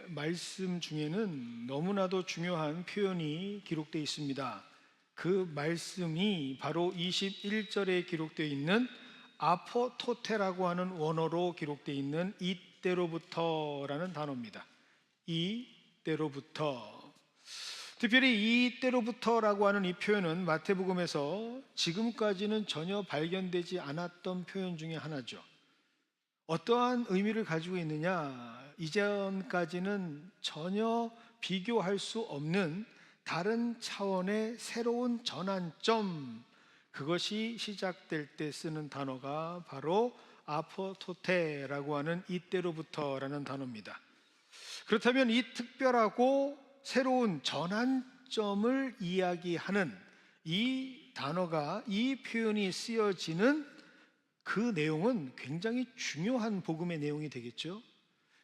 말씀 중에는 너무나도 중요한 표현이 기록되어 있습니다. 그 말씀이 바로 21절에 기록되어 있는 아포토테라고 하는 원어로 기록되어 있는 이때로부터라는 단어입니다. 이때로부터. 특별히 이때로부터라고 하는 이 표현은 마태복음에서 지금까지는 전혀 발견되지 않았던 표현 중에 하나죠. 어떠한 의미를 가지고 있느냐? 이전까지는 전혀 비교할 수 없는 다른 차원의 새로운 전환점, 그것이 시작될 때 쓰는 단어가 바로 아포토테라고 하는 이때로부터라는 단어입니다. 그렇다면 이 특별하고 새로운 전환점을 이야기하는 이 단어가, 이 표현이 쓰여지는 그 내용은 굉장히 중요한 복음의 내용이 되겠죠.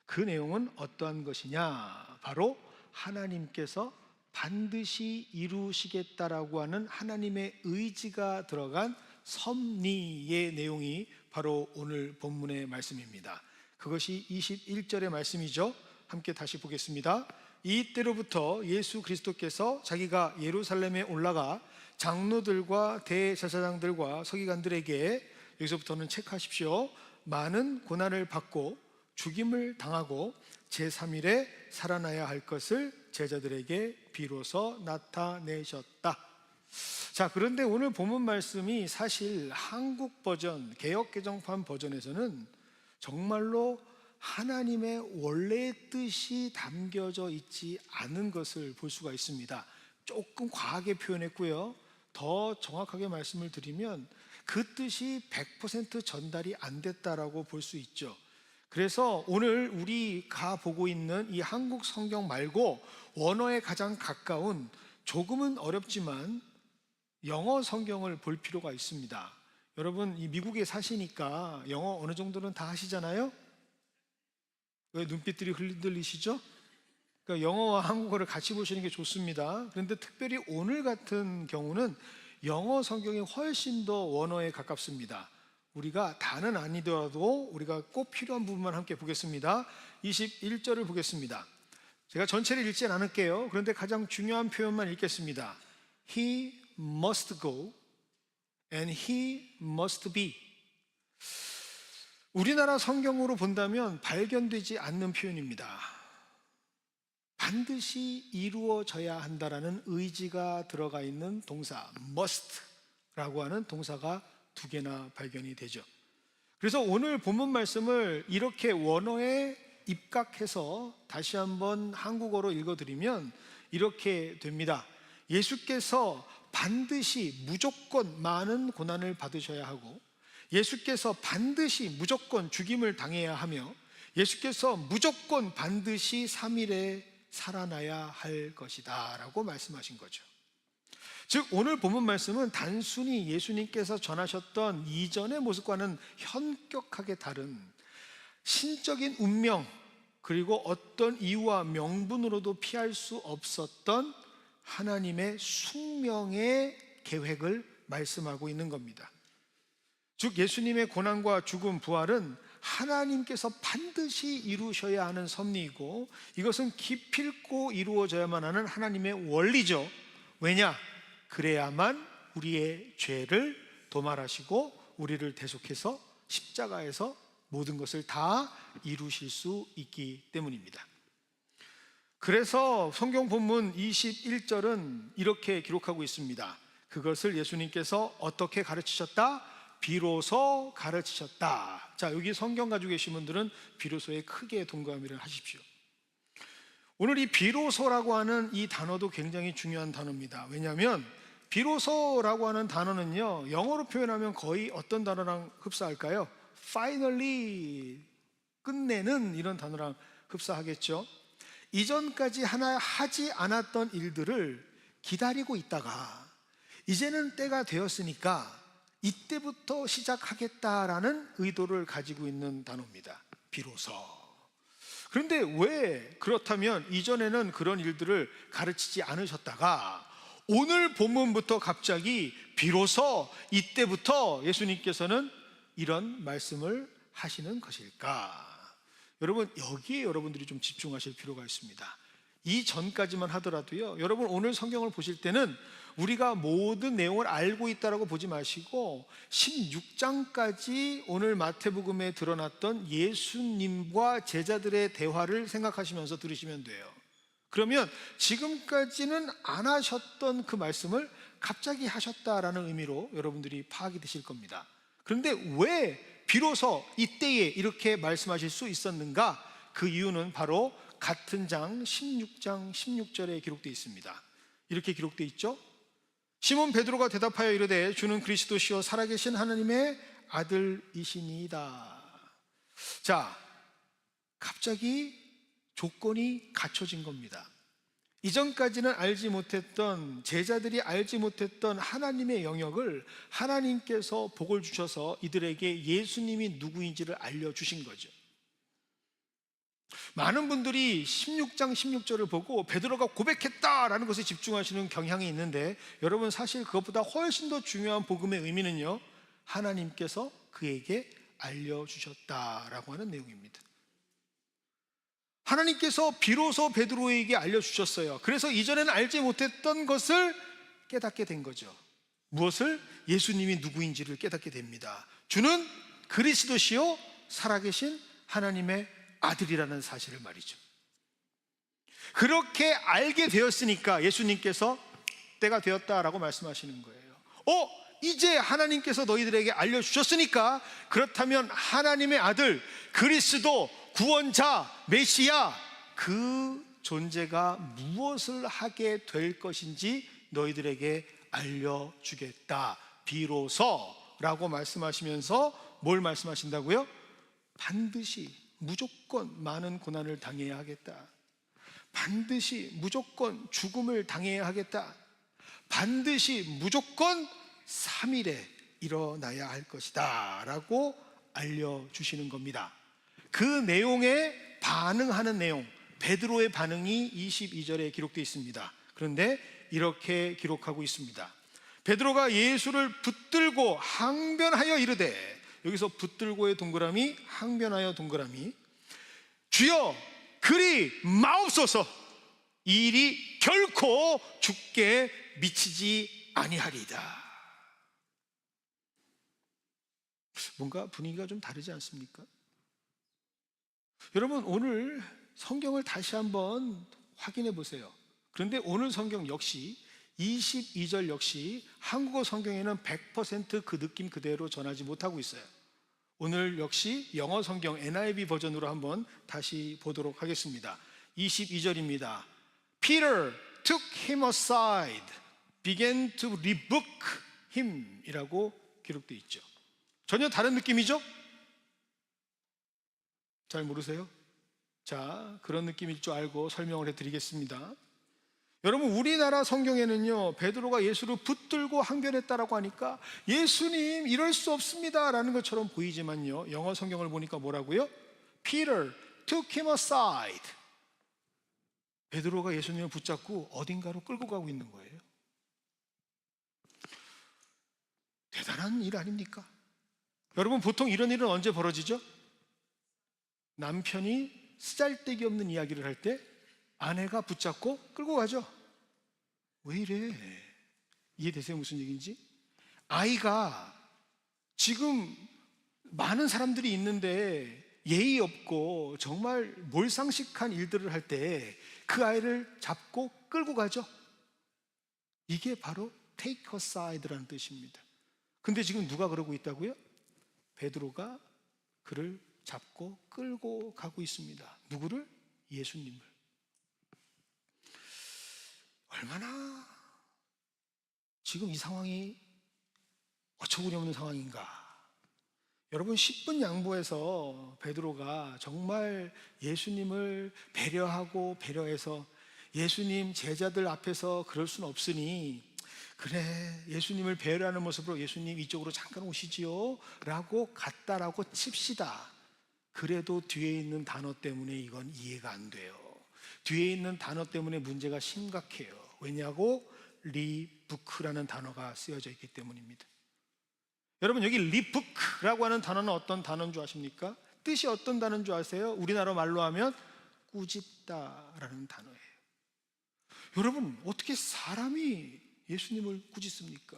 그 내용은 어떠한 것이냐? 바로 하나님께서 반드시 이루시겠다라고 하는 하나님의 의지가 들어간 섭리의 내용이 바로 오늘 본문의 말씀입니다. 그것이 21절의 말씀이죠. 함께 다시 보겠습니다. 이때로부터 예수 그리스도께서 자기가 예루살렘에 올라가 장로들과 대제사장들과 서기관들에게, 여기서부터는 체크하십시오, 많은 고난을 받고 죽임을 당하고 제3일에 살아나야 할 것을 제자들에게 비로소 나타내셨다. 자, 그런데 오늘 본문 말씀이 사실 한국 버전, 개역개정판 버전에서는 정말로 하나님의 원래의 뜻이 담겨져 있지 않은 것을 볼 수가 있습니다. 조금 과하게 표현했고요. 더 정확하게 말씀을 드리면 그 뜻이 100% 전달이 안 됐다라고 볼 수 있죠. 그래서 오늘 우리가 보고 있는 이 한국 성경 말고 원어에 가장 가까운, 조금은 어렵지만 영어 성경을 볼 필요가 있습니다. 여러분, 이 미국에 사시니까 영어 어느 정도는 다 하시잖아요? 왜 눈빛들이 흔들리시죠? 그러니까 영어와 한국어를 같이 보시는 게 좋습니다. 그런데 특별히 오늘 같은 경우는 영어 성경이 훨씬 더 원어에 가깝습니다. 우리가 다는 아니더라도 우리가 꼭 필요한 부분만 함께 보겠습니다. 21절을 보겠습니다. 제가 전체를 읽진 않을게요. 그런데 가장 중요한 표현만 읽겠습니다. He must go and he must be. 우리나라 성경으로 본다면 발견되지 않는 표현입니다. 반드시 이루어져야 한다라는 의지가 들어가 있는 동사 must라고 하는 동사가 두 개나 발견이 되죠. 그래서 오늘 본문 말씀을 이렇게 원어에 입각해서 다시 한번 한국어로 읽어드리면 이렇게 됩니다. 예수께서 반드시 무조건 많은 고난을 받으셔야 하고, 예수께서 반드시 무조건 죽임을 당해야 하며, 예수께서 무조건 반드시 3일에 살아나야 할 것이다 라고 말씀하신 거죠. 즉 오늘 본문 말씀은 단순히 예수님께서 전하셨던 이전의 모습과는 현격하게 다른 신적인 운명, 그리고 어떤 이유와 명분으로도 피할 수 없었던 하나님의 숙명의 계획을 말씀하고 있는 겁니다. 즉 예수님의 고난과 죽음, 부활은 하나님께서 반드시 이루셔야 하는 섭리이고, 이것은 기필코 이루어져야만 하는 하나님의 원리죠. 왜냐? 그래야만 우리의 죄를 도말하시고 우리를 대속해서 십자가에서 모든 것을 다 이루실 수 있기 때문입니다. 그래서 성경 본문 21절은 이렇게 기록하고 있습니다. 그것을 예수님께서 어떻게 가르치셨다? 비로소 가르치셨다. 자, 여기 성경 가지고 계신 분들은 비로소에 크게 동감을 하십시오. 오늘 이 비로소라고 하는 이 단어도 굉장히 중요한 단어입니다. 왜냐하면 비로소라고 하는 단어는요, 영어로 표현하면 거의 어떤 단어랑 흡사할까요? Finally, 끝내는, 이런 단어랑 흡사하겠죠. 이전까지 하나 하지 않았던 일들을 기다리고 있다가 이제는 때가 되었으니까 이때부터 시작하겠다라는 의도를 가지고 있는 단어입니다. 비로소. 그런데 왜 그렇다면 이전에는 그런 일들을 가르치지 않으셨다가 오늘 본문부터 갑자기 비로소 이때부터 예수님께서는 이런 말씀을 하시는 것일까? 여러분, 여기에 여러분들이 좀 집중하실 필요가 있습니다. 이 전까지만 하더라도요, 여러분 오늘 성경을 보실 때는 우리가 모든 내용을 알고 있다라고 보지 마시고 16장까지 오늘 마태복음에 드러났던 예수님과 제자들의 대화를 생각하시면서 들으시면 돼요. 그러면 지금까지는 안 하셨던 그 말씀을 갑자기 하셨다라는 의미로 여러분들이 파악이 되실 겁니다. 그런데 왜 비로소 이때에 이렇게 말씀하실 수 있었는가? 그 이유는 바로 같은 장 16장 16절에 기록되어 있습니다. 이렇게 기록되어 있죠. 시몬 베드로가 대답하여 이르되 주는 그리스도시요 살아계신 하나님의 아들이시니이다. 자, 갑자기 조건이 갖춰진 겁니다. 이전까지는 알지 못했던, 제자들이 알지 못했던 하나님의 영역을 하나님께서 복을 주셔서 이들에게 예수님이 누구인지를 알려주신 거죠. 많은 분들이 16장 16절을 보고 베드로가 고백했다라는 것에 집중하시는 경향이 있는데, 여러분 사실 그것보다 훨씬 더 중요한 복음의 의미는요, 하나님께서 그에게 알려주셨다라고 하는 내용입니다. 하나님께서 비로소 베드로에게 알려주셨어요. 그래서 이전에는 알지 못했던 것을 깨닫게 된 거죠. 무엇을? 예수님이 누구인지를 깨닫게 됩니다. 주는 그리스도시요 살아계신 하나님의 아들이라는 사실을 말이죠. 그렇게 알게 되었으니까 예수님께서 때가 되었다라고 말씀하시는 거예요. 이제 하나님께서 너희들에게 알려주셨으니까 그렇다면 하나님의 아들 그리스도 구원자 메시아 그 존재가 무엇을 하게 될 것인지 너희들에게 알려주겠다 비로소라고 말씀하시면서 뭘 말씀하신다고요? 반드시 무조건 많은 고난을 당해야 하겠다. 반드시 무조건 죽음을 당해야 하겠다. 반드시 무조건 3일에 일어나야 할 것이다 라고 알려주시는 겁니다. 그 내용에 반응하는 내용, 베드로의 반응이 22절에 기록되어 있습니다. 그런데 이렇게 기록하고 있습니다. 베드로가 예수를 붙들고 항변하여 이르되, 여기서 붙들고의 동그라미, 항변하여 동그라미, 주여 그리 마옵소서, 이 일이 결코 죽게 미치지 아니하리이다. 뭔가 분위기가 좀 다르지 않습니까? 여러분 오늘 성경을 다시 한번 확인해 보세요. 그런데 오늘 성경 역시 22절 역시 한국어 성경에는 100% 그 느낌 그대로 전하지 못하고 있어요. 오늘 역시 영어 성경 NIV 버전으로 한번 다시 보도록 하겠습니다. 22절입니다. Peter took him aside, began to rebuke him 이라고 기록되어 있죠. 전혀 다른 느낌이죠? 잘 모르세요? 자, 그런 느낌일 줄 알고 설명을 해드리겠습니다. 여러분 우리나라 성경에는요, 베드로가 예수를 붙들고 항변했다라고 하니까 예수님 이럴 수 없습니다 라는 것처럼 보이지만요, 영어 성경을 보니까 뭐라고요? Peter took him aside. 베드로가 예수님을 붙잡고 어딘가로 끌고 가고 있는 거예요. 대단한 일 아닙니까? 여러분 보통 이런 일은 언제 벌어지죠? 남편이 쓰잘데기 없는 이야기를 할 때 아내가 붙잡고 끌고 가죠. 왜 이래? 이해되세요? 무슨 얘기인지? 아이가 지금 많은 사람들이 있는데 예의 없고 정말 몰상식한 일들을 할 때 그 아이를 잡고 끌고 가죠. 이게 바로 take aside라는 뜻입니다. 근데 지금 누가 그러고 있다고요? 베드로가 그를 잡고 끌고 가고 있습니다. 누구를? 예수님을. 얼마나 지금 이 상황이 어처구니 없는 상황인가. 여러분 10분 양보해서 베드로가 정말 예수님을 배려해서 예수님 제자들 앞에서 그럴 수는 없으니 그래 예수님을 배려하는 모습으로 예수님 이쪽으로 잠깐 오시지요 라고 갔다라고 칩시다. 그래도 뒤에 있는 단어 때문에 이건 이해가 안 돼요. 뒤에 있는 단어 때문에 문제가 심각해요. 왜냐고? 리부크라는 단어가 쓰여져 있기 때문입니다. 여러분, 여기 리부크라고 하는 단어는 어떤 단어인 줄 아십니까? 뜻이 어떤 단어인 줄 아세요? 우리나라 말로 하면 꾸짖다라는 단어예요. 여러분, 어떻게 사람이 예수님을 꾸짖습니까?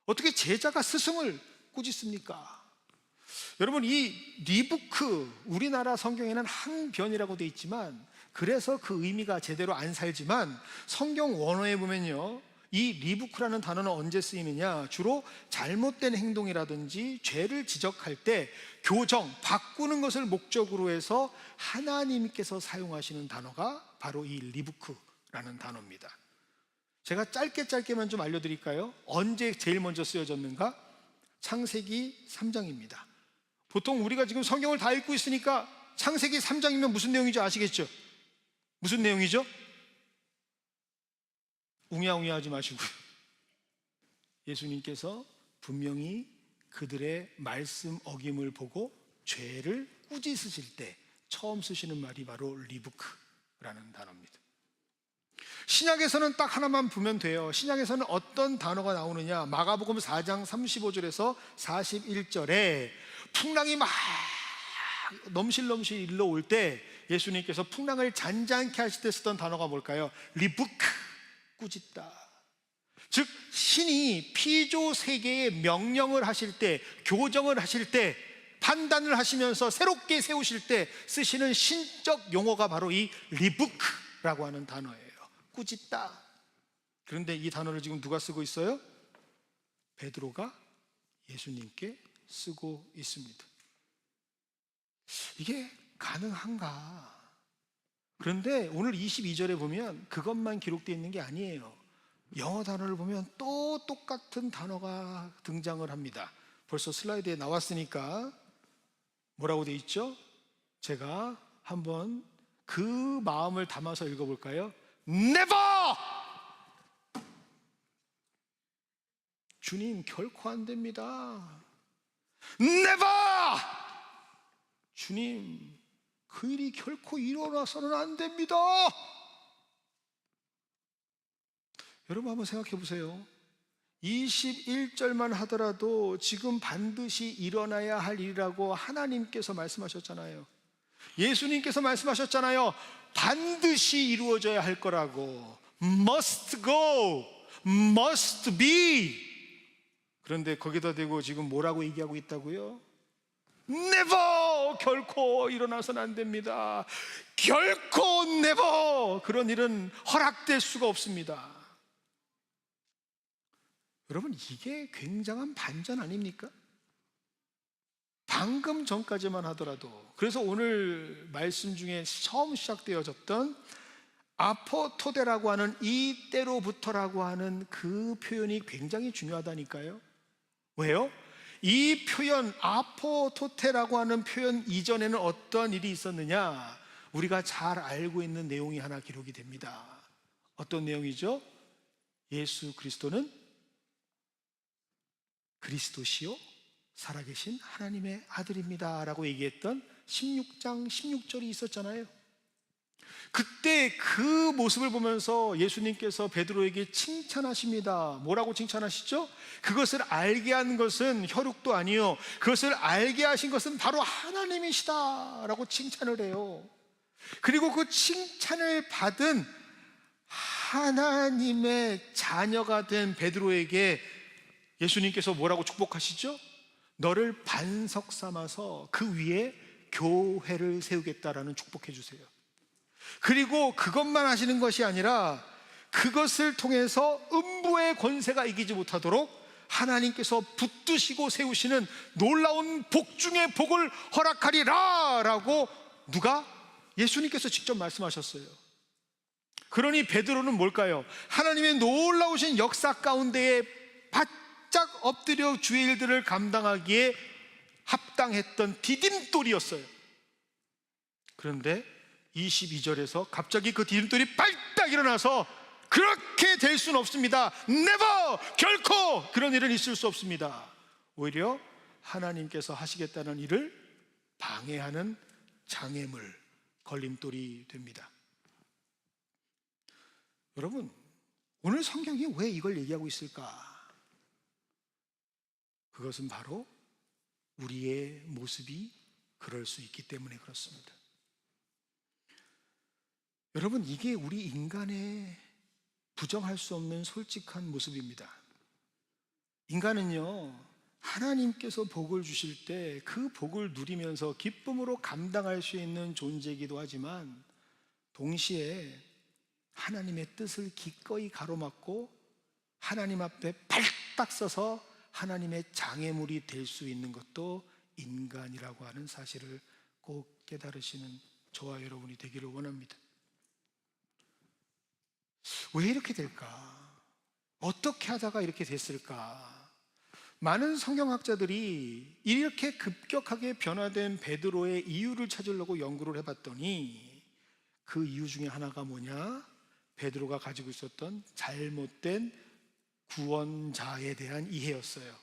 어떻게 제자가 스승을 꾸짖습니까? 여러분, 이 리부크, 우리나라 성경에는 항변이라고 되어 있지만, 그래서 그 의미가 제대로 안 살지만, 성경 원어에 보면요, 이 리부크라는 단어는 언제 쓰이느냐, 주로 잘못된 행동이라든지 죄를 지적할 때 교정, 바꾸는 것을 목적으로 해서 하나님께서 사용하시는 단어가 바로 이 리부크라는 단어입니다. 제가 짧게만 좀 알려드릴까요? 언제 제일 먼저 쓰여졌는가? 창세기 3장입니다. 보통 우리가 지금 성경을 다 읽고 있으니까 창세기 3장이면 무슨 내용인지 아시겠죠? 무슨 내용이죠? 웅야웅야 하지 마시고요. 예수님께서 분명히 그들의 말씀 어김을 보고 죄를 꾸짖으실 때 처음 쓰시는 말이 바로 리부크라는 단어입니다. 신약에서는 딱 하나만 보면 돼요. 신약에서는 어떤 단어가 나오느냐, 마가복음 4장 35절에서 41절에 풍랑이 막 넘실넘실 일러올 때 예수님께서 풍랑을 잔잔케 하실 때 쓰던 단어가 뭘까요? 리부크, 꾸짖다. 즉 신이 피조 세계에 명령을 하실 때, 교정을 하실 때, 판단을 하시면서 새롭게 세우실 때 쓰시는 신적 용어가 바로 이 리부크라고 하는 단어예요. 꾸짖다. 그런데 이 단어를 지금 누가 쓰고 있어요? 베드로가 예수님께 쓰고 있습니다. 이게 가능한가? 그런데 오늘 22절에 보면 그것만 기록되어 있는 게 아니에요. 영어 단어를 보면 또 똑같은 단어가 등장을 합니다. 벌써 슬라이드에 나왔으니까 뭐라고 되어 있죠? 제가 한번 그 마음을 담아서 읽어볼까요? Never! 주님, 결코 안 됩니다. Never! 주님, 그 일이 결코 일어나서는 안 됩니다. 여러분 한번 생각해 보세요. 21절만 하더라도 지금 반드시 일어나야 할 일이라고 하나님께서 말씀하셨잖아요. 예수님께서 말씀하셨잖아요. 반드시 이루어져야 할 거라고. Must go, must be. 그런데 거기다 대고 지금 뭐라고 얘기하고 있다고요? Never! 결코 일어나서는 안 됩니다. 결코 never! 그런 일은 허락될 수가 없습니다. 여러분, 이게 굉장한 반전 아닙니까? 방금 전까지만 하더라도, 그래서 오늘 말씀 중에 처음 시작되어졌던 아포토데라고 하는 이때로부터라고 하는 그 표현이 굉장히 중요하다니까요. 왜요? 이 표현 아포토테라고 하는 표현 이전에는 어떤 일이 있었느냐? 우리가 잘 알고 있는 내용이 하나 기록이 됩니다. 어떤 내용이죠? 예수 그리스도는 그리스도시요 살아계신 하나님의 아들입니다 라고 얘기했던 16장 16절이 있었잖아요. 그때 그 모습을 보면서 예수님께서 베드로에게 칭찬하십니다. 뭐라고 칭찬하시죠? 그것을 알게 한 것은 혈육도 아니요, 그것을 알게 하신 것은 바로 하나님이시다 라고 칭찬을 해요. 그리고 그 칭찬을 받은 하나님의 자녀가 된 베드로에게 예수님께서 뭐라고 축복하시죠? 너를 반석 삼아서 그 위에 교회를 세우겠다라는 축복해 주세요. 그리고 그것만 하시는 것이 아니라 그것을 통해서 음부의 권세가 이기지 못하도록 하나님께서 붙드시고 세우시는 놀라운 복 중에 복을 허락하리라 라고 누가? 예수님께서 직접 말씀하셨어요. 그러니 베드로는 뭘까요? 하나님의 놀라우신 역사 가운데에 바짝 엎드려 주의 일들을 감당하기에 합당했던 디딤돌이었어요. 그런데 22절에서 갑자기 그 디딤돌이 발딱 일어나서 그렇게 될 수는 없습니다. Never! 결코 그런 일은 있을 수 없습니다. 오히려 하나님께서 하시겠다는 일을 방해하는 장애물, 걸림돌이 됩니다. 여러분, 오늘 성경이 왜 이걸 얘기하고 있을까? 그것은 바로 우리의 모습이 그럴 수 있기 때문에 그렇습니다. 여러분, 이게 우리 인간의 부정할 수 없는 솔직한 모습입니다. 인간은요, 하나님께서 복을 주실 때 그 복을 누리면서 기쁨으로 감당할 수 있는 존재이기도 하지만 동시에 하나님의 뜻을 기꺼이 가로막고 하나님 앞에 발딱 서서 하나님의 장애물이 될 수 있는 것도 인간이라고 하는 사실을 꼭 깨달으시는 저와 여러분이 되기를 원합니다. 왜 이렇게 될까? 어떻게 하다가 이렇게 됐을까? 많은 성경학자들이 이렇게 급격하게 변화된 베드로의 이유를 찾으려고 연구를 해봤더니 그 이유 중에 하나가 뭐냐? 베드로가 가지고 있었던 잘못된 구원자에 대한 이해였어요.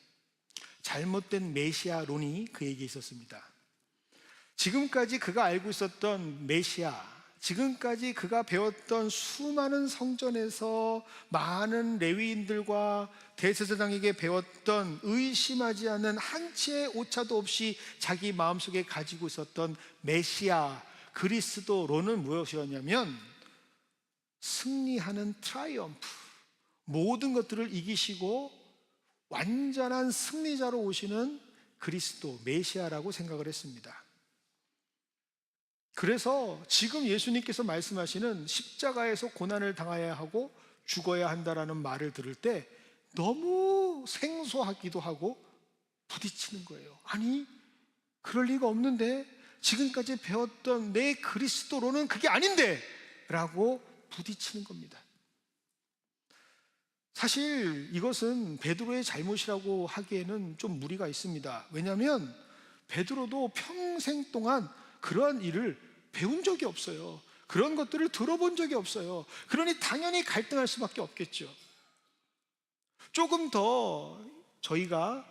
잘못된 메시아론이 그에게 있었습니다. 지금까지 그가 알고 있었던 메시아, 지금까지 그가 배웠던 수많은 성전에서 많은 레위인들과 대제사장에게 배웠던 의심하지 않는 한치의 오차도 없이 자기 마음속에 가지고 있었던 메시아 그리스도로는 무엇이었냐면 승리하는 트라이엄프, 모든 것들을 이기시고 완전한 승리자로 오시는 그리스도 메시아라고 생각을 했습니다. 그래서 지금 예수님께서 말씀하시는 십자가에서 고난을 당해야 하고 죽어야 한다라는 말을 들을 때 너무 생소하기도 하고 부딪히는 거예요. 아니, 그럴 리가 없는데, 지금까지 배웠던 내 그리스도로는 그게 아닌데 라고 부딪히는 겁니다. 사실 이것은 베드로의 잘못이라고 하기에는 좀 무리가 있습니다. 왜냐하면 베드로도 평생 동안 그러한 일을 배운 적이 없어요. 그런 것들을 들어본 적이 없어요. 그러니 당연히 갈등할 수밖에 없겠죠. 조금 더 저희가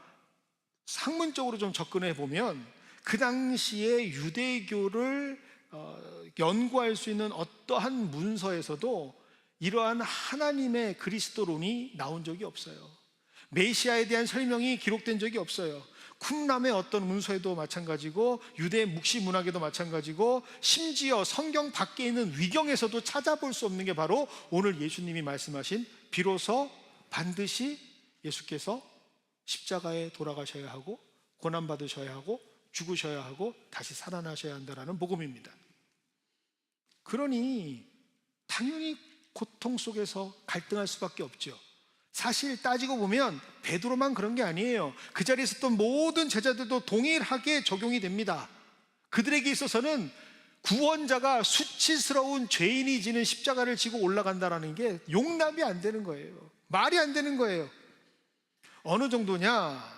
학문적으로 좀 접근해 보면 그 당시에 유대교를 연구할 수 있는 어떠한 문서에서도 이러한 하나님의 그리스도론이 나온 적이 없어요. 메시아에 대한 설명이 기록된 적이 없어요. 쿰람의 어떤 문서에도 마찬가지고 유대 묵시 문학에도 마찬가지고 심지어 성경 밖에 있는 위경에서도 찾아볼 수 없는 게 바로 오늘 예수님이 말씀하신 비로소 반드시 예수께서 십자가에 돌아가셔야 하고 고난받으셔야 하고 죽으셔야 하고 다시 살아나셔야 한다라는 복음입니다. 그러니 당연히 고통 속에서 갈등할 수밖에 없죠. 사실 따지고 보면 베드로만 그런 게 아니에요. 그 자리에 있었던 모든 제자들도 동일하게 적용이 됩니다. 그들에게 있어서는 구원자가 수치스러운 죄인이 지는 십자가를 지고 올라간다는 게 용납이 안 되는 거예요. 말이 안 되는 거예요. 어느 정도냐?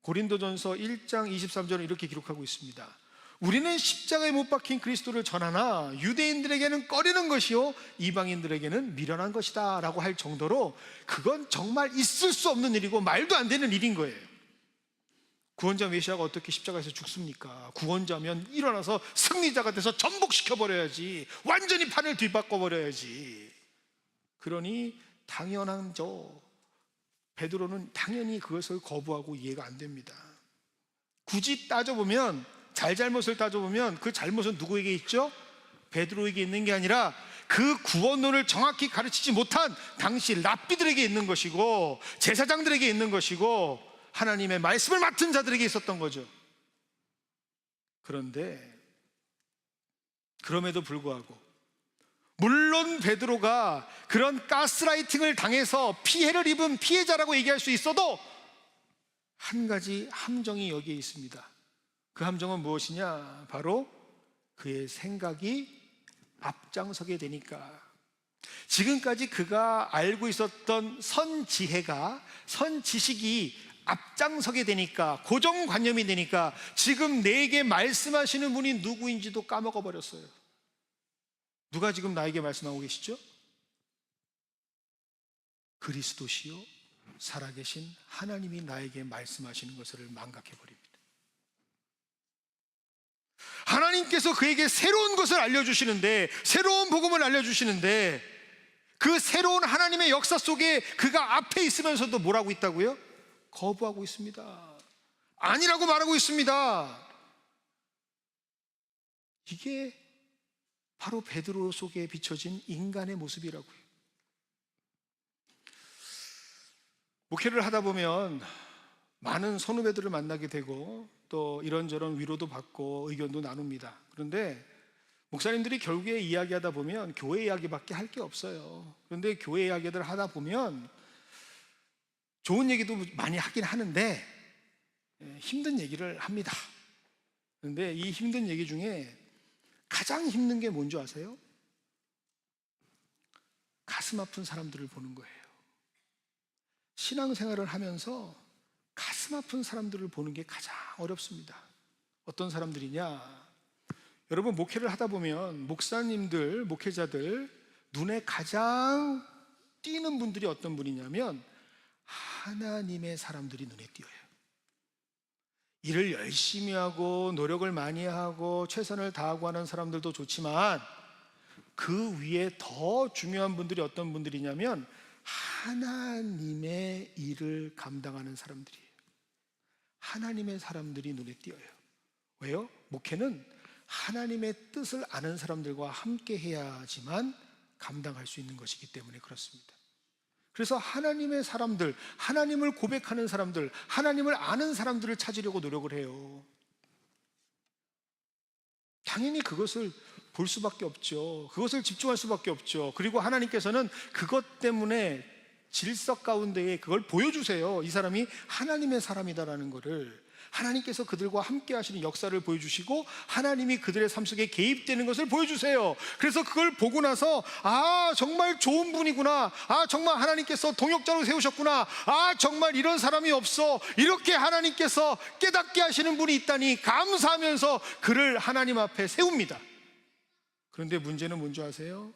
고린도전서 1장 23절은 이렇게 기록하고 있습니다. 우리는 십자가에 못 박힌 그리스도를 전하나 유대인들에게는 꺼리는 것이요 이방인들에게는 미련한 것이다 라고 할 정도로 그건 정말 있을 수 없는 일이고 말도 안 되는 일인 거예요. 구원자 메시아가 어떻게 십자가에서 죽습니까? 구원자면 일어나서 승리자가 돼서 전복시켜버려야지, 완전히 판을 뒤바꿔버려야지. 그러니 당연한 베드로는 당연히 그것을 거부하고 이해가 안 됩니다. 굳이 따져보면, 잘못을 따져보면 그 잘못은 누구에게 있죠? 베드로에게 있는 게 아니라 그 구원론을 정확히 가르치지 못한 당시 랍비들에게 있는 것이고 제사장들에게 있는 것이고 하나님의 말씀을 맡은 자들에게 있었던 거죠. 그런데 그럼에도 불구하고 물론 베드로가 그런 가스라이팅을 당해서 피해를 입은 피해자라고 얘기할 수 있어도 한 가지 함정이 여기에 있습니다. 그 함정은 무엇이냐? 바로 그의 생각이 앞장서게 되니까. 지금까지 그가 알고 있었던 선지혜가, 선지식이 앞장서게 되니까, 고정관념이 되니까 지금 내게 말씀하시는 분이 누구인지도 까먹어 버렸어요. 누가 지금 나에게 말씀하고 계시죠? 그리스도시요 살아계신 하나님이 나에게 말씀하시는 것을 망각해 버립니다. 하나님께서 그에게 새로운 것을 알려주시는데, 새로운 복음을 알려주시는데, 그 새로운 하나님의 역사 속에 그가 앞에 있으면서도 뭐라고 있다고요? 거부하고 있습니다. 아니라고 말하고 있습니다. 이게 바로 베드로 속에 비춰진 인간의 모습이라고요. 목회를 하다 보면 많은 선후배들을 만나게 되고 또 이런저런 위로도 받고 의견도 나눕니다. 그런데 목사님들이 결국에 이야기하다 보면 교회 이야기밖에 할 게 없어요. 그런데 교회 이야기를 하다 보면 좋은 얘기도 많이 하긴 하는데 힘든 얘기를 합니다. 그런데 이 힘든 얘기 중에 가장 힘든 게 뭔지 아세요? 가슴 아픈 사람들을 보는 거예요. 신앙생활을 하면서 가슴 아픈 사람들을 보는 게 가장 어렵습니다. 어떤 사람들이냐? 여러분, 목회를 하다 보면 목사님들, 목회자들 눈에 가장 띄는 분들이 어떤 분이냐면 하나님의 사람들이 눈에 띄어요. 일을 열심히 하고 노력을 많이 하고 최선을 다하고 하는 사람들도 좋지만 그 위에 더 중요한 분들이 어떤 분들이냐면 하나님의 일을 감당하는 사람들이에요. 하나님의 사람들이 눈에 띄어요. 왜요? 목회는 하나님의 뜻을 아는 사람들과 함께 해야지만 감당할 수 있는 것이기 때문에 그렇습니다. 그래서 하나님의 사람들, 하나님을 고백하는 사람들, 하나님을 아는 사람들을 찾으려고 노력을 해요. 당연히 그것을 볼 수밖에 없죠. 그것을 집중할 수밖에 없죠. 그리고 하나님께서는 그것 때문에 질서 가운데에 그걸 보여주세요. 이 사람이 하나님의 사람이다라는 것을. 하나님께서 그들과 함께 하시는 역사를 보여주시고 하나님이 그들의 삶 속에 개입되는 것을 보여주세요. 그래서 그걸 보고 나서 정말 좋은 분이구나, 정말 하나님께서 동역자로 세우셨구나, 정말 이런 사람이 없어, 이렇게 하나님께서 깨닫게 하시는 분이 있다니 감사하면서 그를 하나님 앞에 세웁니다. 그런데 문제는 뭔지 아세요?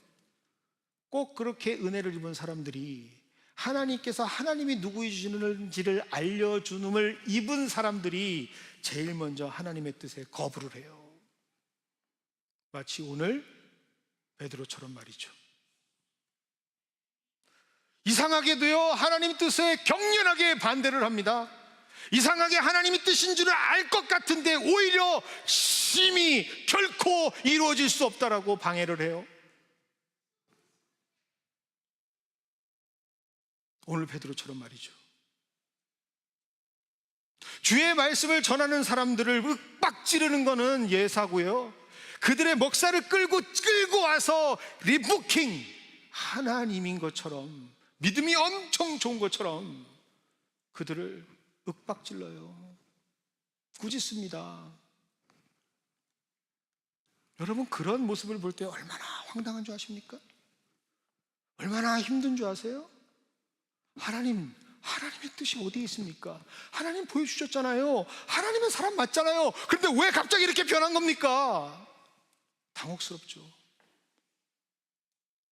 꼭 그렇게 은혜를 입은 사람들이 하나님께서 하나님이 누구이시는지를 알려주음을 입은 사람들이 제일 먼저 하나님의 뜻에 거부를 해요. 마치 오늘 베드로처럼 말이죠. 이상하게도요, 하나님 뜻에 격렬하게 반대를 합니다. 이상하게 하나님의 뜻인 줄을 알 것 같은데 오히려 심히 결코 이루어질 수 없다라고 방해를 해요. 오늘 베드로처럼 말이죠. 주의 말씀을 전하는 사람들을 윽박지르는 것은 예사고요, 그들의 목사를 끌고 와서 리부킹, 하나님인 것처럼, 믿음이 엄청 좋은 것처럼 그들을 윽박질러요. 꾸짖습니다. 여러분, 그런 모습을 볼 때 얼마나 황당한 줄 아십니까? 얼마나 힘든 줄 아세요? 하나님의 뜻이 어디에 있습니까? 하나님 보여주셨잖아요. 하나님은 사람 맞잖아요. 그런데 왜 갑자기 이렇게 변한 겁니까? 당혹스럽죠.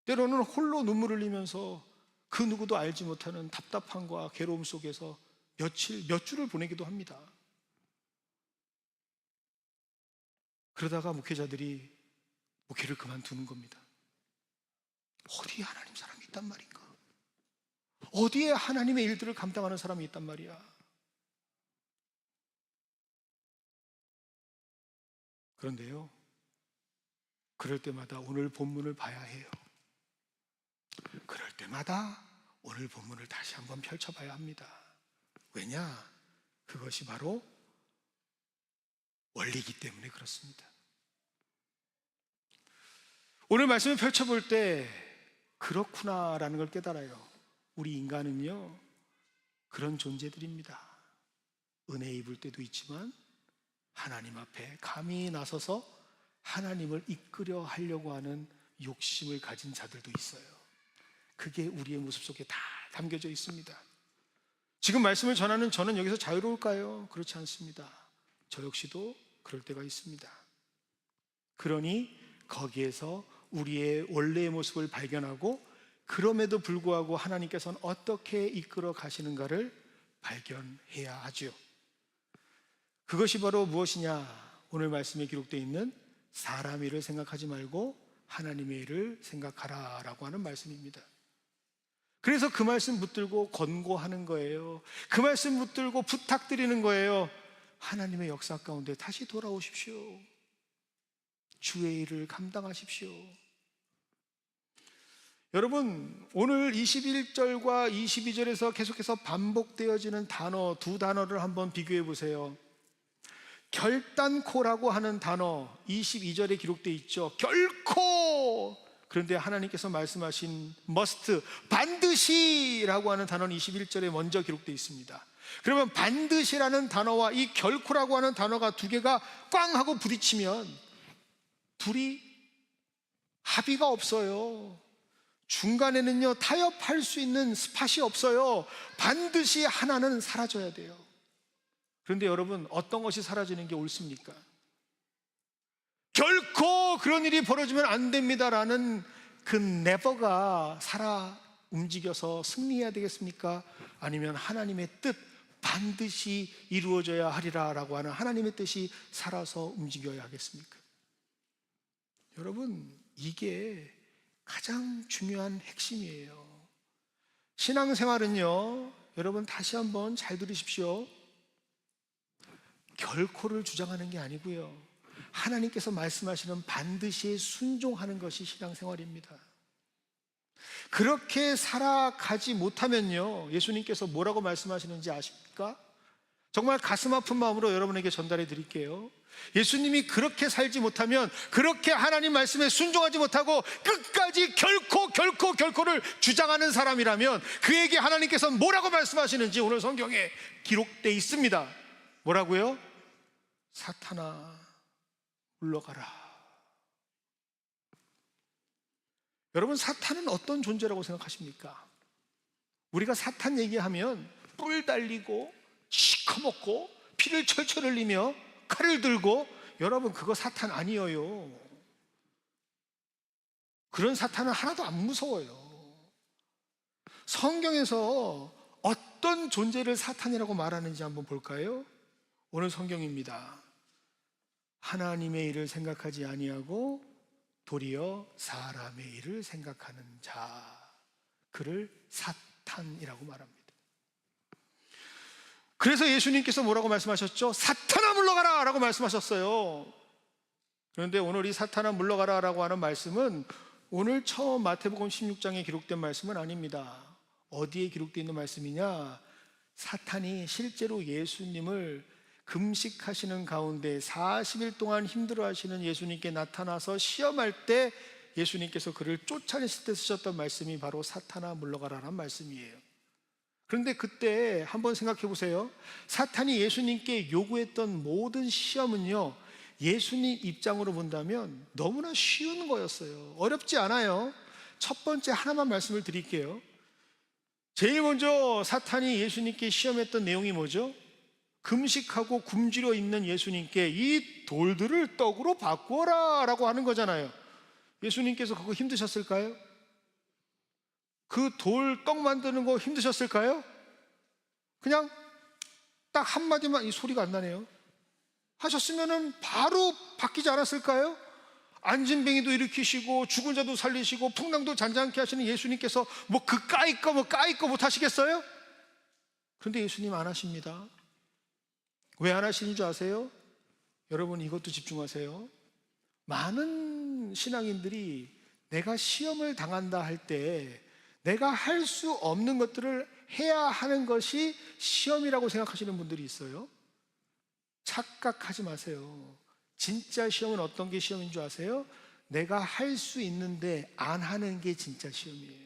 때로는 홀로 눈물 흘리면서 그 누구도 알지 못하는 답답함과 괴로움 속에서 몇 주를 보내기도 합니다. 그러다가 목회자들이 목회를 그만두는 겁니다. 어디에 하나님 사람이 있단 말인가? 어디에 하나님의 일들을 감당하는 사람이 있단 말이야? 그런데요, 그럴 때마다 오늘 본문을 봐야 해요. 그럴 때마다 오늘 본문을 다시 한번 펼쳐봐야 합니다. 왜냐? 그것이 바로 원리이기 때문에 그렇습니다. 오늘 말씀을 펼쳐볼 때 그렇구나라는 걸 깨달아요. 우리 인간은요, 그런 존재들입니다. 은혜 입을 때도 있지만 하나님 앞에 감히 나서서 하나님을 이끌어 하려고 하는 욕심을 가진 자들도 있어요. 그게 우리의 모습 속에 다 담겨져 있습니다. 지금 말씀을 전하는 저는 여기서 자유로울까요? 그렇지 않습니다. 저 역시도 그럴 때가 있습니다. 그러니 거기에서 우리의 원래의 모습을 발견하고 그럼에도 불구하고 하나님께서는 어떻게 이끌어 가시는가를 발견해야 하죠. 그것이 바로 무엇이냐? 오늘 말씀에 기록되어 있는 사람의 일을 생각하지 말고 하나님의 일을 생각하라 라고 하는 말씀입니다. 그래서 그 말씀 붙들고 권고하는 거예요. 그 말씀 붙들고 부탁드리는 거예요. 하나님의 역사 가운데 다시 돌아오십시오. 주의 일을 감당하십시오. 여러분, 오늘 21절과 22절에서 계속해서 반복되어지는 단어, 두 단어를 한번 비교해 보세요. 결단코라고 하는 단어 22절에 기록되어 있죠. 결코. 그런데 하나님께서 말씀하신 must, 반드시라고 하는 단어는 21절에 먼저 기록되어 있습니다. 그러면 반드시라는 단어와 이 결코라고 하는 단어가 두 개가 꽝 하고 부딪히면 둘이 합의가 없어요. 중간에는요, 타협할 수 있는 스팟이 없어요. 반드시 하나는 사라져야 돼요. 그런데 여러분, 어떤 것이 사라지는 게 옳습니까? 결코 그런 일이 벌어지면 안 됩니다라는 그 never가 살아 움직여서 승리해야 되겠습니까? 아니면 하나님의 뜻, 반드시 이루어져야 하리라 라고 하는 하나님의 뜻이 살아서 움직여야 하겠습니까? 여러분, 이게 가장 중요한 핵심이에요. 신앙생활은요, 여러분 다시 한번 잘 들으십시오. 결코를 주장하는 게 아니고요, 하나님께서 말씀하시는 반드시 순종하는 것이 신앙생활입니다. 그렇게 살아가지 못하면요, 예수님께서 뭐라고 말씀하시는지 아십니까? 정말 가슴 아픈 마음으로 여러분에게 전달해 드릴게요. 예수님이 그렇게 살지 못하면, 그렇게 하나님 말씀에 순종하지 못하고 끝까지 결코를 주장하는 사람이라면 그에게 하나님께서 뭐라고 말씀하시는지 오늘 성경에 기록되어 있습니다. 뭐라고요? 사탄아, 물러가라. 여러분, 사탄은 어떤 존재라고 생각하십니까? 우리가 사탄 얘기하면 뿔 달리고 시커멓고 피를 철철 흘리며 칼을 들고, 여러분 그거 사탄 아니에요. 그런 사탄은 하나도 안 무서워요. 성경에서 어떤 존재를 사탄이라고 말하는지 한번 볼까요? 오늘 성경입니다. 하나님의 일을 생각하지 아니하고 도리어 사람의 일을 생각하는 자, 그를 사탄이라고 말합니다. 그래서 예수님께서 뭐라고 말씀하셨죠? 사탄아 물러가라 라고 말씀하셨어요. 그런데 오늘 이 사탄아 물러가라 라고 하는 말씀은 오늘 처음 마태복음 16장에 기록된 말씀은 아닙니다. 어디에 기록되어 있는 말씀이냐? 사탄이 실제로 예수님을 금식하시는 가운데 40일 동안 힘들어하시는 예수님께 나타나서 시험할 때 예수님께서 그를 쫓아내실 때 쓰셨던 말씀이 바로 사탄아 물러가라는 말씀이에요. 그런데 그때 한번 생각해 보세요. 사탄이 예수님께 요구했던 모든 시험은요, 예수님 입장으로 본다면 너무나 쉬운 거였어요. 어렵지 않아요. 첫 번째 하나만 말씀을 드릴게요. 제일 먼저 사탄이 예수님께 시험했던 내용이 뭐죠? 금식하고 굶주려 있는 예수님께 이 돌들을 떡으로 바꾸어라 라고 하는 거잖아요. 예수님께서 그거 힘드셨을까요? 그 돌 떡 만드는 거 힘드셨을까요? 그냥 딱 한마디만, 이 소리가 안 나네요, 하셨으면은 바로 바뀌지 않았을까요? 안진뱅이도 일으키시고 죽은 자도 살리시고 풍랑도 잔잔케 하시는 예수님께서 뭐 그 까이 거 못 하시겠어요? 그런데 예수님 안 하십니다. 왜 안 하시는 줄 아세요? 여러분 이것도 집중하세요. 많은 신앙인들이 내가 시험을 당한다 할 때 내가 할 수 없는 것들을 해야 하는 것이 시험이라고 생각하시는 분들이 있어요. 착각하지 마세요. 진짜 시험은 어떤 게 시험인 줄 아세요? 내가 할 수 있는데 안 하는 게 진짜 시험이에요.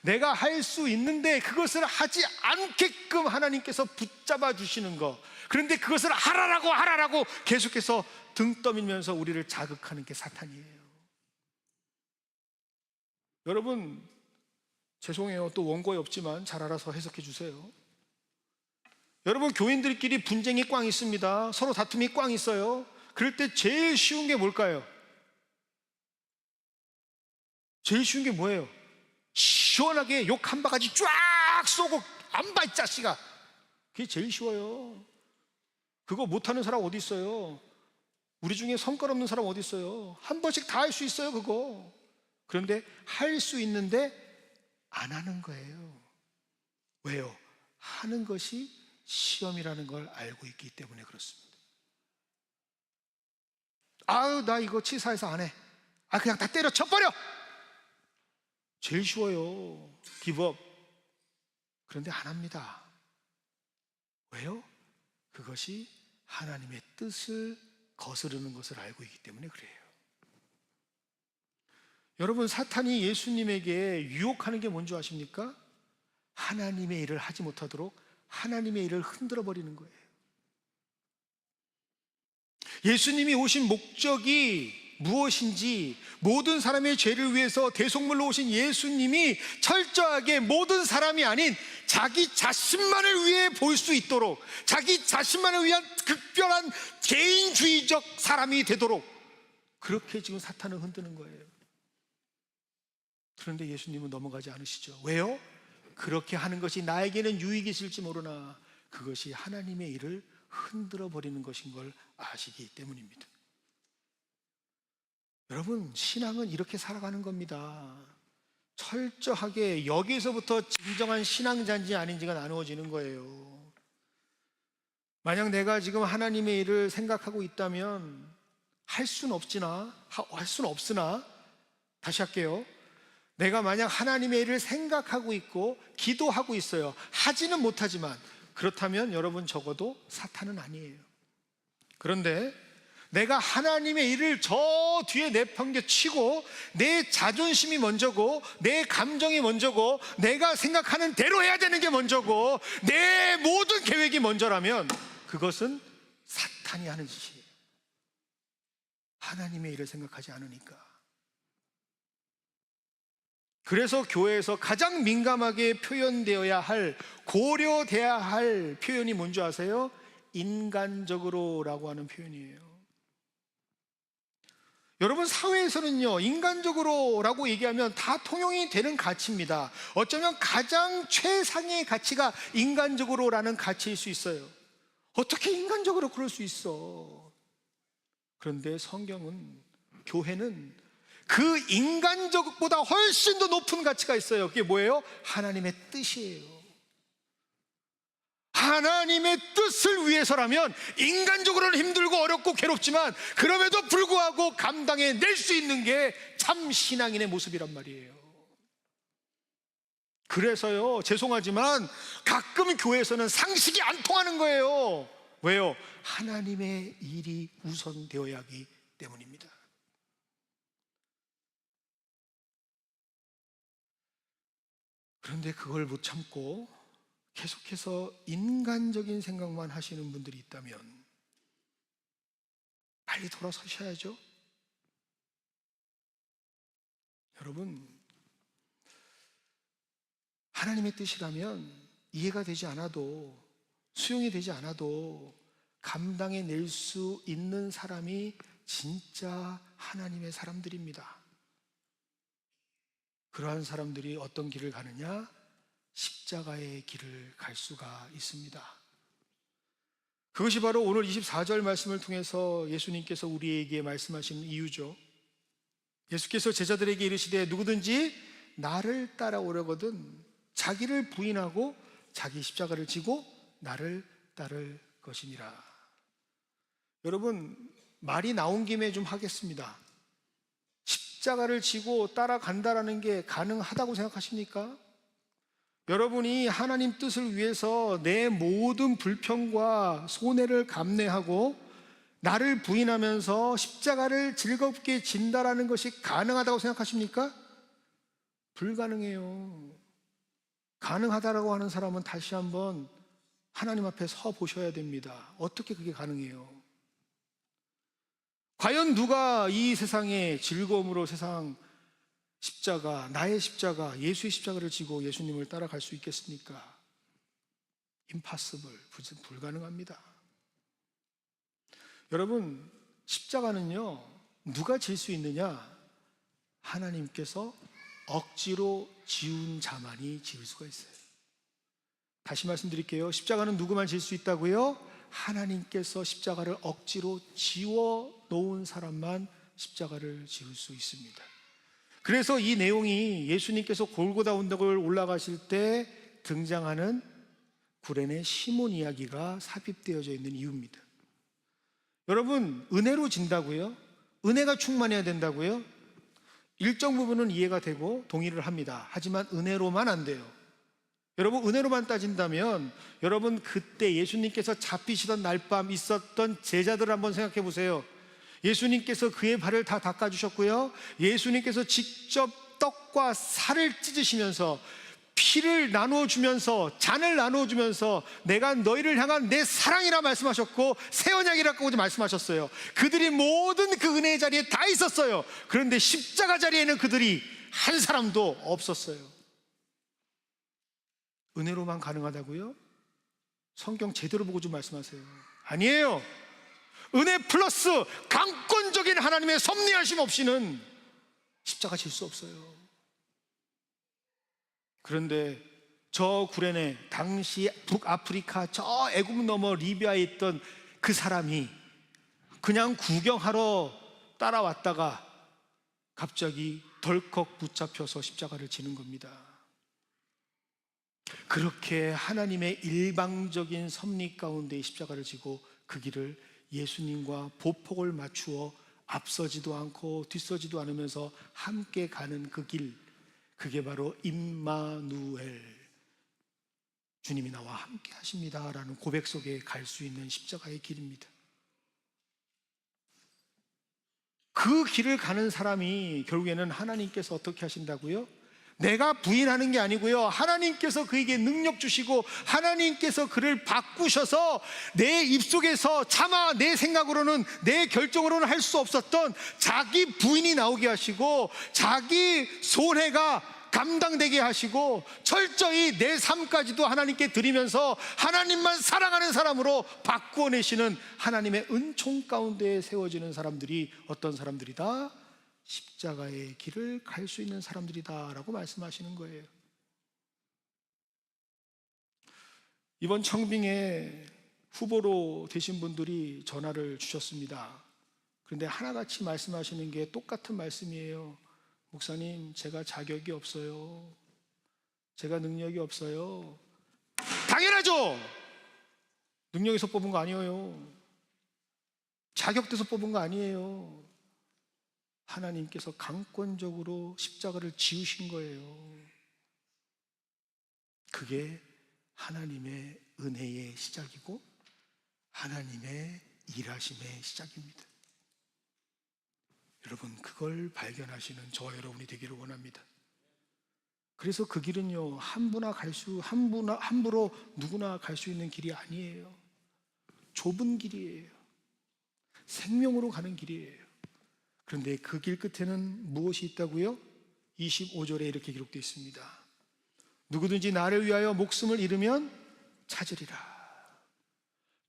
내가 할 수 있는데 그것을 하지 않게끔 하나님께서 붙잡아 주시는 거, 그런데 그것을 하라라고 계속해서 등 떠밀면서 우리를 자극하는 게 사탄이에요. 여러분 죄송해요, 또 원고에 없지만 잘 알아서 해석해 주세요. 여러분 교인들끼리 분쟁이 꽝 있습니다. 서로 다툼이 꽝 있어요. 그럴 때 제일 쉬운 게 뭘까요? 제일 쉬운 게 뭐예요? 시원하게 욕 한 바가지 쫙 쏘고 안 봐 이 자식아. 그게 제일 쉬워요. 그거 못하는 사람 어디 있어요? 우리 중에 성깔 없는 사람 어디 있어요? 한 번씩 다 할 수 있어요 그거. 그런데 할 수 있는데 안 하는 거예요. 왜요? 하는 것이 시험이라는 걸 알고 있기 때문에 그렇습니다. 아유, 나 이거 치사해서 안 해. 그냥 다 때려쳐버려. 제일 쉬워요. 기브업. 그런데 안 합니다. 왜요? 그것이 하나님의 뜻을 거스르는 것을 알고 있기 때문에 그래요. 여러분, 사탄이 예수님에게 유혹하는 게 뭔지 아십니까? 하나님의 일을 하지 못하도록 하나님의 일을 흔들어 버리는 거예요. 예수님이 오신 목적이 무엇인지, 모든 사람의 죄를 위해서 대속물로 오신 예수님이 철저하게 모든 사람이 아닌 자기 자신만을 위해 볼 수 있도록, 자기 자신만을 위한 특별한 개인주의적 사람이 되도록 그렇게 지금 사탄을 흔드는 거예요. 그런데 예수님은 넘어가지 않으시죠. 왜요? 그렇게 하는 것이 나에게는 유익이 있을지 모르나 그것이 하나님의 일을 흔들어 버리는 것인 걸 아시기 때문입니다. 여러분, 신앙은 이렇게 살아가는 겁니다. 철저하게 여기서부터 진정한 신앙자인지 아닌지가 나누어지는 거예요. 만약 내가 지금 하나님의 일을 생각하고 있다면 할 수는 없으나 다시 할게요. 내가 만약 하나님의 일을 생각하고 있고 기도하고 있어요. 하지는 못하지만 그렇다면 여러분, 적어도 사탄은 아니에요. 그런데 내가 하나님의 일을 저 뒤에 내팽개치고 내 자존심이 먼저고 내 감정이 먼저고 내가 생각하는 대로 해야 되는 게 먼저고 내 모든 계획이 먼저라면 그것은 사탄이 하는 짓이에요. 하나님의 일을 생각하지 않으니까. 그래서 교회에서 가장 민감하게 표현되어야 할, 고려돼야 할 표현이 뭔지 아세요? 인간적으로라고 하는 표현이에요. 여러분, 사회에서는요, 인간적으로라고 얘기하면 다 통용이 되는 가치입니다. 어쩌면 가장 최상의 가치가 인간적으로라는 가치일 수 있어요. 어떻게 인간적으로 그럴 수 있어? 그런데 성경은, 교회는 그 인간적보다 훨씬 더 높은 가치가 있어요. 그게 뭐예요? 하나님의 뜻이에요. 하나님의 뜻을 위해서라면 인간적으로는 힘들고 어렵고 괴롭지만 그럼에도 불구하고 감당해낼 수 있는 게 참 신앙인의 모습이란 말이에요. 그래서요, 죄송하지만 가끔 교회에서는 상식이 안 통하는 거예요. 왜요? 하나님의 일이 우선되어야 하기 때문입니다. 그런데 그걸 못 참고 계속해서 인간적인 생각만 하시는 분들이 있다면 빨리 돌아서셔야죠. 여러분, 하나님의 뜻이라면 이해가 되지 않아도, 수용이 되지 않아도 감당해낼 수 있는 사람이 진짜 하나님의 사람들입니다. 그러한 사람들이 어떤 길을 가느냐? 십자가의 길을 갈 수가 있습니다. 그것이 바로 오늘 24절 말씀을 통해서 예수님께서 우리에게 말씀하신 이유죠. 예수께서 제자들에게 이르시되 누구든지 나를 따라오려거든 자기를 부인하고 자기 십자가를 지고 나를 따를 것이니라. 여러분, 말이 나온 김에 좀 하겠습니다. 십자가를 지고 따라간다라는 게 가능하다고 생각하십니까? 여러분이 하나님 뜻을 위해서 내 모든 불평과 손해를 감내하고 나를 부인하면서 십자가를 즐겁게 진다라는 것이 가능하다고 생각하십니까? 불가능해요. 가능하다라고 하는 사람은 다시 한번 하나님 앞에 서 보셔야 됩니다. 어떻게 그게 가능해요? 과연 누가 이 세상의 즐거움으로 세상 십자가, 나의 십자가, 예수의 십자가를 지고 예수님을 따라갈 수 있겠습니까? impossible, 불가능합니다. 여러분, 십자가는요, 누가 질 수 있느냐? 하나님께서 억지로 지운 자만이 지을 수가 있어요. 다시 말씀드릴게요. 십자가는 누구만 질 수 있다고요? 하나님께서 십자가를 억지로 지워 놓은 사람만 십자가를 지을 수 있습니다. 그래서 이 내용이 예수님께서 골고다 언덕을 올라가실 때 등장하는 구레네 시몬 이야기가 삽입되어져 있는 이유입니다. 여러분, 은혜로 진다고요? 은혜가 충만해야 된다고요? 일정 부분은 이해가 되고 동의를 합니다. 하지만 은혜로만 안 돼요. 여러분, 은혜로만 따진다면 여러분, 그때 예수님께서 잡히시던 날밤 있었던 제자들을 한번 생각해 보세요. 예수님께서 그의 발을 다 닦아주셨고요, 예수님께서 직접 떡과 살을 찢으시면서 피를 나누어주면서, 잔을 나누어주면서 내가 너희를 향한 내 사랑이라 말씀하셨고 새 언약이라고 말씀하셨어요. 그들이 모든 그 은혜의 자리에 다 있었어요. 그런데 십자가 자리에는 그들이 한 사람도 없었어요. 은혜로만 가능하다고요? 성경 제대로 보고 좀 말씀하세요. 아니에요. 은혜 플러스 강권적인 하나님의 섭리하심 없이는 십자가 질 수 없어요. 그런데 저 구레네, 당시 북아프리카 저 애굽 너머 리비아에 있던 그 사람이 그냥 구경하러 따라왔다가 갑자기 덜컥 붙잡혀서 십자가를 지는 겁니다. 그렇게 하나님의 일방적인 섭리 가운데 십자가를 지고 그 길을 예수님과 보폭을 맞추어 앞서지도 않고 뒤서지도 않으면서 함께 가는 그 길, 그게 바로 임마누엘, 주님이 나와 함께 하십니다 라는 고백 속에 갈 수 있는 십자가의 길입니다. 그 길을 가는 사람이 결국에는 하나님께서 어떻게 하신다고요? 내가 부인하는 게 아니고요, 하나님께서 그에게 능력 주시고 하나님께서 그를 바꾸셔서 내 입속에서 차마 내 생각으로는, 내 결정으로는 할 수 없었던 자기 부인이 나오게 하시고 자기 손해가 감당되게 하시고 철저히 내 삶까지도 하나님께 드리면서 하나님만 사랑하는 사람으로 바꾸어내시는 하나님의 은총 가운데 세워지는 사람들이 어떤 사람들이다? 십자가의 길을 갈 수 있는 사람들이다 라고 말씀하시는 거예요. 이번 청빙에 후보로 되신 분들이 전화를 주셨습니다. 그런데 하나같이 말씀하시는 게 똑같은 말씀이에요. 목사님, 제가 자격이 없어요. 제가 능력이 없어요. 당연하죠. 능력에서 뽑은 거 아니에요. 자격돼서 뽑은 거 아니에요. 하나님께서 강권적으로 십자가를 지으신 거예요. 그게 하나님의 은혜의 시작이고 하나님의 일하심의 시작입니다. 여러분, 그걸 발견하시는 저와 여러분이 되기를 원합니다. 그래서 그 길은요, 함부로 누구나 갈 수 있는 길이 아니에요. 좁은 길이에요. 생명으로 가는 길이에요. 그런데 그 길 끝에는 무엇이 있다고요? 25절에 이렇게 기록되어 있습니다. 누구든지 나를 위하여 목숨을 잃으면 찾으리라.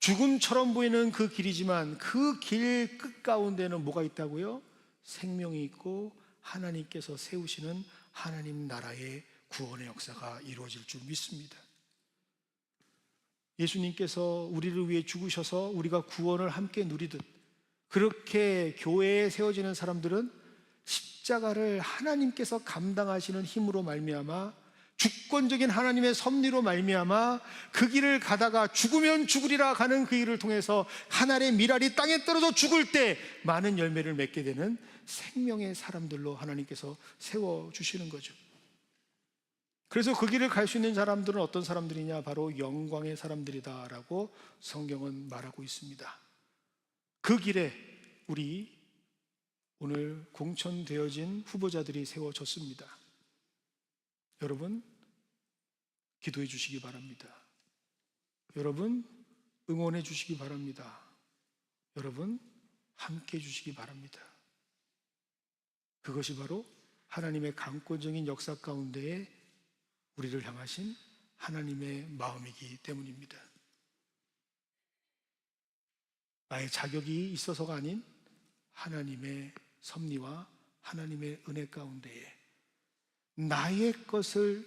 죽음처럼 보이는 그 길이지만 그 길 끝가운데는 뭐가 있다고요? 생명이 있고 하나님께서 세우시는 하나님 나라의 구원의 역사가 이루어질 줄 믿습니다. 예수님께서 우리를 위해 죽으셔서 우리가 구원을 함께 누리듯, 그렇게 교회에 세워지는 사람들은 십자가를 하나님께서 감당하시는 힘으로 말미암아, 주권적인 하나님의 섭리로 말미암아 그 길을 가다가 죽으면 죽으리라 가는 그 길을 통해서 하늘의 밀알이 땅에 떨어져 죽을 때 많은 열매를 맺게 되는 생명의 사람들로 하나님께서 세워주시는 거죠. 그래서 그 길을 갈 수 있는 사람들은 어떤 사람들이냐? 바로 영광의 사람들이다라고 성경은 말하고 있습니다. 그 길에 우리 오늘 공천되어진 후보자들이 세워졌습니다. 여러분, 기도해 주시기 바랍니다. 여러분, 응원해 주시기 바랍니다. 여러분, 함께 해 주시기 바랍니다. 그것이 바로 하나님의 강권적인 역사 가운데에 우리를 향하신 하나님의 마음이기 때문입니다. 나의 자격이 있어서가 아닌 하나님의 섭리와 하나님의 은혜 가운데에 나의 것을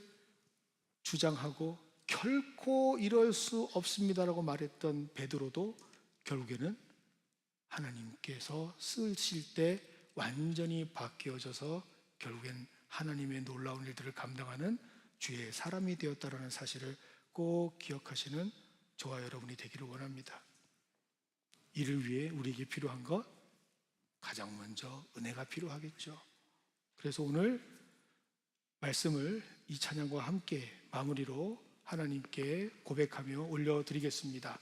주장하고 결코 이럴 수 없습니다라고 말했던 베드로도 결국에는 하나님께서 쓰실 때 완전히 바뀌어져서 결국엔 하나님의 놀라운 일들을 감당하는 주의 사람이 되었다라는 사실을 꼭 기억하시는 저와 여러분이 되기를 원합니다. 이를 위해 우리에게 필요한 것, 가장 먼저 은혜가 필요하겠죠. 그래서 오늘 말씀을 이 찬양과 함께 마무리로 하나님께 고백하며 올려드리겠습니다.